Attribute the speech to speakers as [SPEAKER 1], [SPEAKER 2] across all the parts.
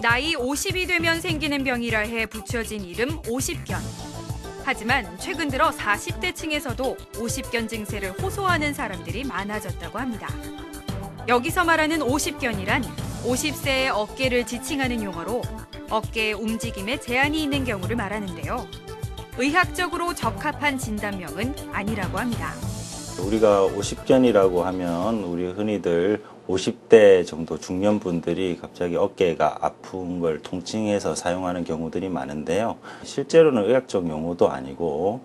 [SPEAKER 1] 나이 50이 되면 생기는 병이라 해 붙여진 이름 50견. 하지만 최근 들어 40대 층에서도 50견 증세를 호소하는 사람들이 많아졌다고 합니다. 여기서 말하는 50견이란 50세의 어깨를 지칭하는 용어로 어깨의 움직임에 제한이 있는 경우를 말하는데요. 의학적으로 적합한 진단명은 아니라고 합니다.
[SPEAKER 2] 우리가 50견이라고 하면 우리 흔히들 50대 정도 중년분들이 갑자기 어깨가 아픈 걸 통칭해서 사용하는 경우들이 많은데요. 실제로는 의학적 용어도 아니고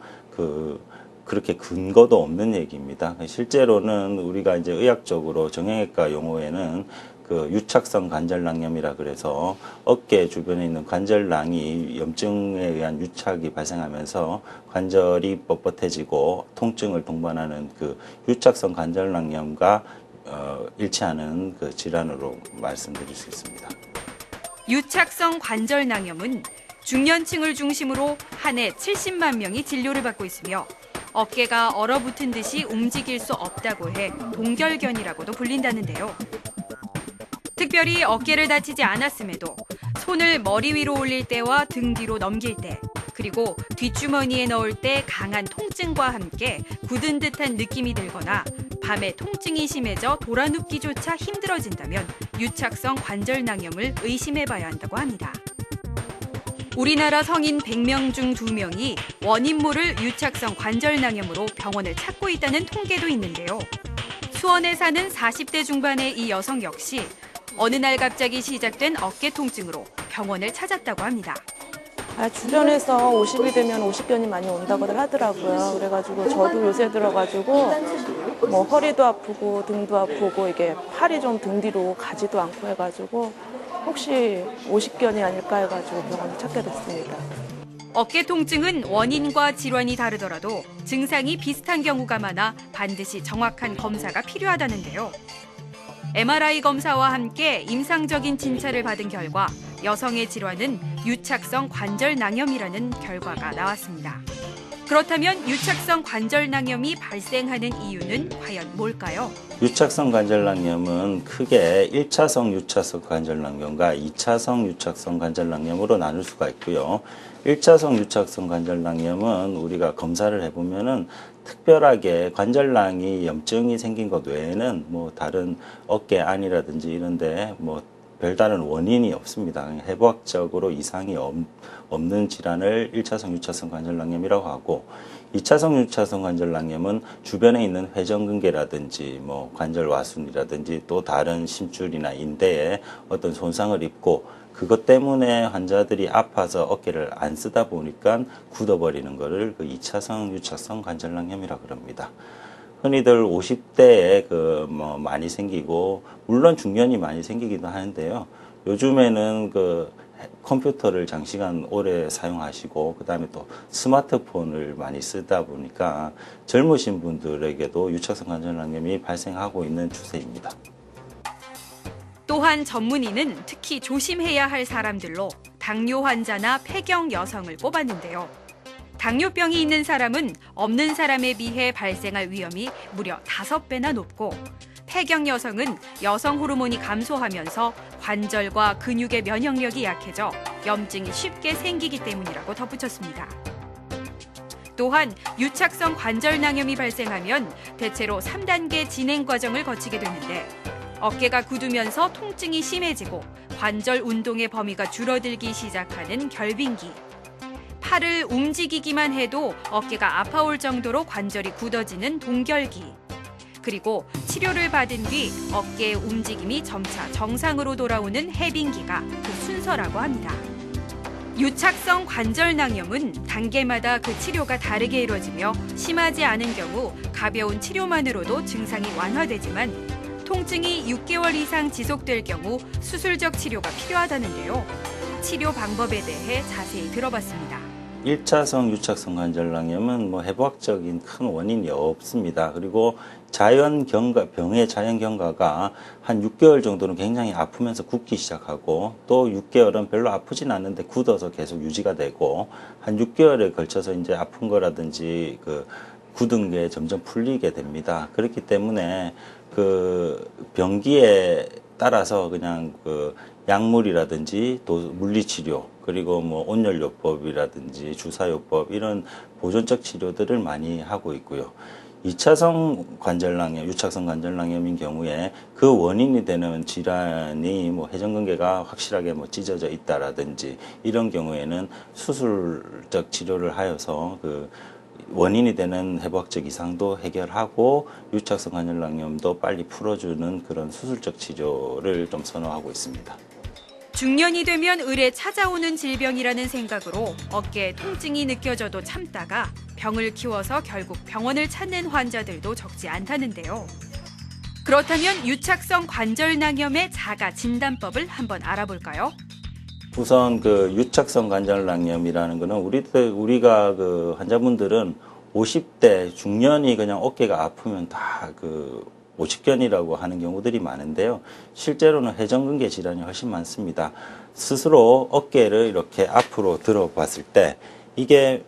[SPEAKER 2] 그렇게 근거도 없는 얘기입니다. 실제로는 우리가 이제 의학적으로 정형외과 용어에는 유착성 관절낭염이라 그래서 어깨 주변에 있는 관절낭이 염증에 의한 유착이 발생하면서 관절이 뻣뻣해지고 통증을 동반하는 유착성 관절낭염과 일치하는 질환으로 말씀드릴 수 있습니다.
[SPEAKER 1] 유착성 관절낭염은 중년층을 중심으로 한 해 70만 명이 진료를 받고 있으며 어깨가 얼어붙은 듯이 움직일 수 없다고 해 동결견이라고도 불린다는데요. 특별히 어깨를 다치지 않았음에도 손을 머리 위로 올릴 때와 등 뒤로 넘길 때, 그리고 뒷주머니에 넣을 때 강한 통증과 함께 굳은 듯한 느낌이 들거나 밤에 통증이 심해져 돌아눕기조차 힘들어진다면 유착성 관절낭염을 의심해봐야 한다고 합니다. 우리나라 성인 100명 중 2명이 원인 모를 유착성 관절낭염으로 병원을 찾고 있다는 통계도 있는데요. 수원에 사는 40대 중반의 이 여성 역시 어느 날 갑자기 시작된 어깨 통증으로 병원을 찾았다고 합니다.
[SPEAKER 3] 주변에서 50이 되면 50견이 많이 온다고들 하더라고요. 그래가지고 저도 요새 들어가지고 허리도 아프고 등도 아프고 이게 팔이 좀 등 뒤로 가지도 않고 해가지고 혹시 50견이 아닐까 해가지고 병원을 찾게 됐습니다.
[SPEAKER 1] 어깨 통증은 원인과 질환이 다르더라도 증상이 비슷한 경우가 많아 반드시 정확한 검사가 필요하다는데요. MRI 검사와 함께 임상적인 진찰을 받은 결과 여성의 질환은 유착성 관절낭염이라는 결과가 나왔습니다. 그렇다면 유착성 관절낭염이 발생하는 이유는 과연 뭘까요?
[SPEAKER 2] 유착성 관절낭염은 크게 1차성 유착성 관절낭염과 2차성 유착성 관절낭염으로 나눌 수가 있고요. 1차성 유착성 관절낭염은 우리가 검사를 해보면은 특별하게 관절낭이 염증이 생긴 것 외에는 다른 어깨 안이라든지 이런데 별다른 원인이 없습니다. 해부학적으로 이상이 없는 질환을 1차성 유착성 관절낭염이라고 하고, 2차성 유착성 관절낭염은 주변에 있는 회전근개라든지 관절 와순이라든지 또 다른 심줄이나 인대에 어떤 손상을 입고 그것 때문에 환자들이 아파서 어깨를 안 쓰다 보니까 굳어버리는 것을 2차성 유착성 관절낭염이라고 그럽니다. 흔히들 50대에 많이 생기고, 물론 중년이 많이 생기기도 하는데요. 요즘에는 컴퓨터를 장시간 오래 사용하시고, 그 다음에 또 스마트폰을 많이 쓰다 보니까 젊으신 분들에게도 유착성 관절낭염이 발생하고 있는 추세입니다.
[SPEAKER 1] 또한 전문의는 특히 조심해야 할 사람들로 당뇨 환자나 폐경 여성을 꼽았는데요. 당뇨병이 있는 사람은 없는 사람에 비해 발생할 위험이 무려 5배나 높고, 폐경 여성은 여성 호르몬이 감소하면서 관절과 근육의 면역력이 약해져 염증이 쉽게 생기기 때문이라고 덧붙였습니다. 또한 유착성 관절낭염이 발생하면 대체로 3단계 진행 과정을 거치게 되는데, 어깨가 굳으면서 통증이 심해지고 관절 운동의 범위가 줄어들기 시작하는 결빙기, 팔을 움직이기만 해도 어깨가 아파올 정도로 관절이 굳어지는 동결기, 그리고 치료를 받은 뒤 어깨의 움직임이 점차 정상으로 돌아오는 해빙기가 그 순서라고 합니다. 유착성 관절낭염은 단계마다 그 치료가 다르게 이루어지며 심하지 않은 경우 가벼운 치료만으로도 증상이 완화되지만 통증이 6개월 이상 지속될 경우 수술적 치료가 필요하다는데요. 치료 방법에 대해 자세히 들어봤습니다.
[SPEAKER 2] 1차성 유착성 관절낭염은 해부학적인 큰 원인이 없습니다. 그리고 병의 자연 경과가 한 6개월 정도는 굉장히 아프면서 굳기 시작하고, 또 6개월은 별로 아프진 않는데 굳어서 계속 유지가 되고, 한 6개월에 걸쳐서 이제 아픈 거라든지 굳은 게 점점 풀리게 됩니다. 그렇기 때문에 병기에 따라서 그냥 그 약물이라든지 또 물리치료 그리고 뭐 온열요법이라든지 주사요법 이런 보존적 치료들을 많이 하고 있고요. 2차성 관절낭염, 유착성 관절낭염인 경우에 그 원인이 되는 질환이 뭐 회전근개가 확실하게 뭐 찢어져 있다라든지 이런 경우에는 수술적 치료를 하여서 그 원인이 되는 해부학적 이상도 해결하고 유착성 관절낭염도 빨리 풀어주는 그런 수술적 치료를 좀 선호하고 있습니다.
[SPEAKER 1] 중년이 되면 을에 찾아오는 질병이라는 생각으로 어깨에 통증이 느껴져도 참다가 병을 키워서 결국 병원을 찾는 환자들도 적지 않다는데요. 그렇다면 유착성 관절낭염의 자가 진단법을 한번 알아볼까요?
[SPEAKER 2] 우선 그 유착성 관절낭염이라는 거는 우리가 그 환자분들은 50대 중년이 그냥 어깨가 아프면 다 그 오십견이라고 하는 경우들이 많은데요. 실제로는 회전근개 질환이 훨씬 많습니다. 스스로 어깨를 이렇게 앞으로 들어봤을 때 이게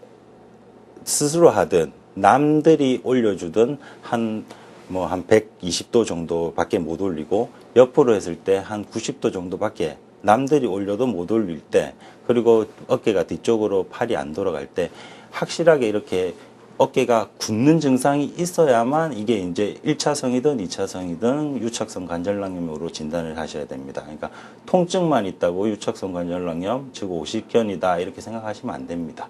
[SPEAKER 2] 스스로 하든 남들이 올려주든 한 120도 정도밖에 못 올리고 옆으로 했을 때 한 90도 정도밖에 남들이 올려도 못 올릴 때 그리고 어깨가 뒤쪽으로 팔이 안 돌아갈 때 확실하게 이렇게 어깨가 굳는 증상이 있어야만 이게 이제 1차성이든 2차성이든 유착성 관절낭염으로 진단을 하셔야 됩니다. 그러니까 통증만 있다고 유착성 관절낭염, 즉 오십견이다 이렇게 생각하시면 안 됩니다.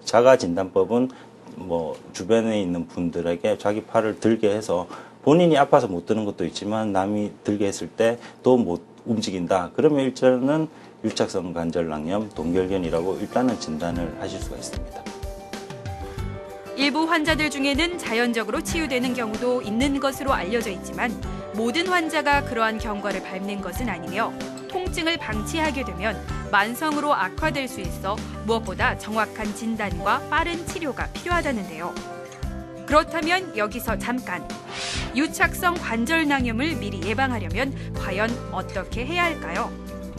[SPEAKER 2] 자가 진단법은 뭐 주변에 있는 분들에게 자기 팔을 들게 해서 본인이 아파서 못 드는 것도 있지만 남이 들게 했을 때 또 못 움직인다. 그러면 일단은 유착성 관절낭염, 동결견이라고 일단은 진단을 하실 수가 있습니다.
[SPEAKER 1] 일부 환자들 중에는 자연적으로 치유되는 경우도 있는 것으로 알려져 있지만 모든 환자가 그러한 경과를 밟는 것은 아니며 통증을 방치하게 되면 만성으로 악화될 수 있어 무엇보다 정확한 진단과 빠른 치료가 필요하다는데요. 그렇다면 여기서 잠깐 유착성 관절낭염을 미리 예방하려면 과연 어떻게 해야 할까요?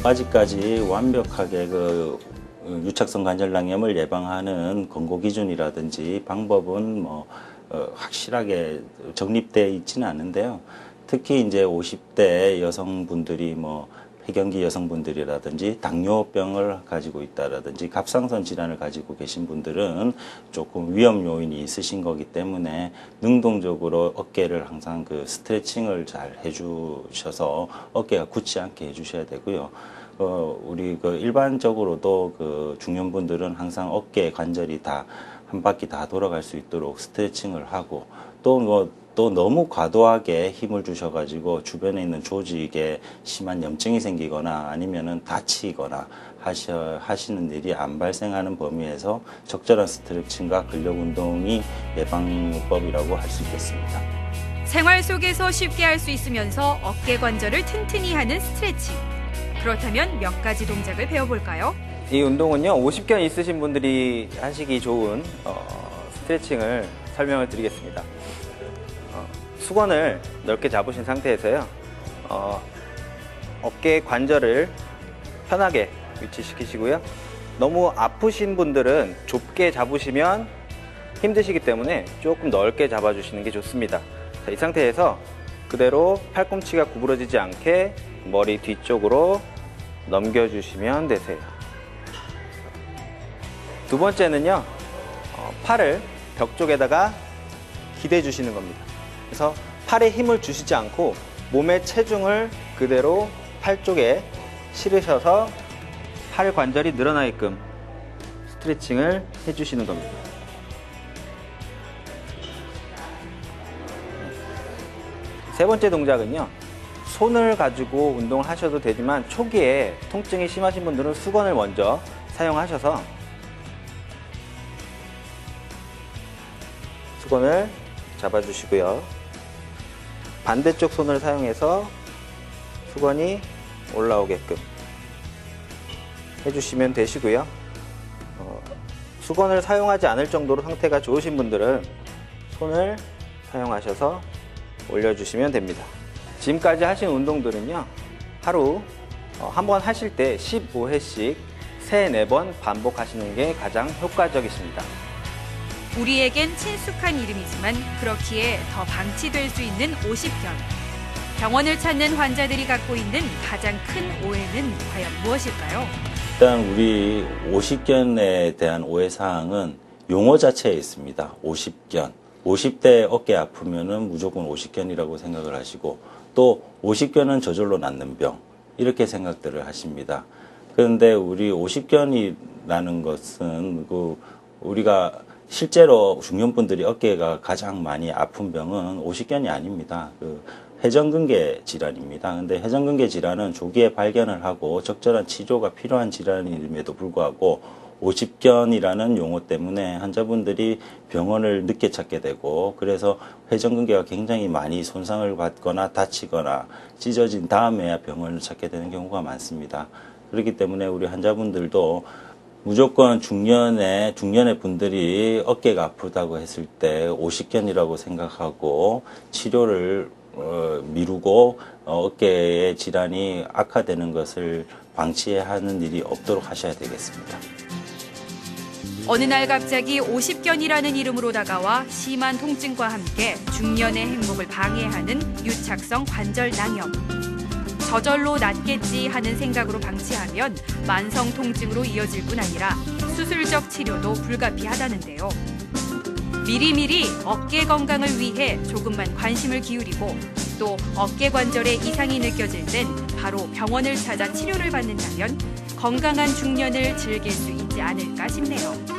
[SPEAKER 2] 아직까지 완벽하게 그 유착성 관절낭염을 예방하는 권고 기준이라든지 방법은 확실하게 정립되어 있지는 않은데요. 특히 이제 50대 여성분들이 폐경기 여성분들이라든지 당뇨병을 가지고 있다라든지 갑상선 질환을 가지고 계신 분들은 조금 위험 요인이 있으신 거기 때문에 능동적으로 어깨를 항상 그 스트레칭을 잘 해주셔서 어깨가 굳지 않게 해주셔야 되고요. 우리 그 일반적으로도 그 중년분들은 항상 어깨 관절이 다 한 바퀴 다 돌아갈 수 있도록 스트레칭을 하고 또 너무 과도하게 힘을 주셔가지고 주변에 있는 조직에 심한 염증이 생기거나 아니면은 다치거나 하시는 일이 안 발생하는 범위에서 적절한 스트레칭과 근력 운동이 예방법이라고 할 수 있겠습니다.
[SPEAKER 1] 생활 속에서 쉽게 할 수 있으면서 어깨 관절을 튼튼히 하는 스트레칭. 그렇다면 몇 가지 동작을 배워볼까요?
[SPEAKER 4] 이 운동은요, 50견 있으신 분들이 하시기 좋은 스트레칭을 설명을 드리겠습니다. 수건을 넓게 잡으신 상태에서요, 어깨 관절을 편하게 위치시키시고요. 너무 아프신 분들은 좁게 잡으시면 힘드시기 때문에 조금 넓게 잡아주시는 게 좋습니다. 자, 이 상태에서 그대로 팔꿈치가 구부러지지 않게 머리 뒤쪽으로 넘겨주시면 되세요. 두 번째는요, 팔을 벽 쪽에다가 기대주시는 겁니다. 그래서 팔에 힘을 주시지 않고 몸의 체중을 그대로 팔 쪽에 실으셔서 팔 관절이 늘어나게끔 스트레칭을 해주시는 겁니다. 세 번째 동작은요, 손을 가지고 운동을 하셔도 되지만 초기에 통증이 심하신 분들은 수건을 먼저 사용하셔서 수건을 잡아주시고요. 반대쪽 손을 사용해서 수건이 올라오게끔 해주시면 되시고요. 수건을 사용하지 않을 정도로 상태가 좋으신 분들은 손을 사용하셔서 올려주시면 됩니다. 지금까지 하신 운동들은요, 하루 한 번 하실 때 15회씩 3-4번 반복하시는 게 가장 효과적이십니다.
[SPEAKER 1] 우리에겐 친숙한 이름이지만 그렇기에 더 방치될 수 있는 오십견. 병원을 찾는 환자들이 갖고 있는 가장 큰 오해는 과연 무엇일까요?
[SPEAKER 2] 일단 우리 오십견에 대한 오해사항은 용어 자체에 있습니다. 오십견. 50대 어깨 아프면은 무조건 오십견이라고 생각을 하시고 또 오십견은 저절로 낫는 병 이렇게 생각들을 하십니다. 그런데 우리 오십견이라는 것은 우리가 실제로 중년분들이 어깨가 가장 많이 아픈 병은 오십견이 아닙니다. 회전근개 질환입니다. 근데 회전근개 질환은 조기에 발견을 하고 적절한 치료가 필요한 질환임에도 불구하고 오십견이라는 용어 때문에 환자분들이 병원을 늦게 찾게 되고 그래서 회전근개가 굉장히 많이 손상을 받거나 다치거나 찢어진 다음에야 병원을 찾게 되는 경우가 많습니다. 그렇기 때문에 우리 환자분들도 무조건 중년의 분들이 어깨가 아프다고 했을 때 오십견이라고 생각하고 치료를 미루고 어깨의 질환이 악화되는 것을 방치해야 하는 일이 없도록 하셔야 되겠습니다.
[SPEAKER 1] 어느 날 갑자기 오십견이라는 이름으로 다가와 심한 통증과 함께 중년의 행복을 방해하는 유착성 관절 낭염. 저절로 낫겠지 하는 생각으로 방치하면 만성 통증으로 이어질 뿐 아니라 수술적 치료도 불가피하다는데요. 미리미리 어깨 건강을 위해 조금만 관심을 기울이고 또 어깨 관절에 이상이 느껴질 땐 바로 병원을 찾아 치료를 받는다면 건강한 중년을 즐길 수 있지 않을까 싶네요.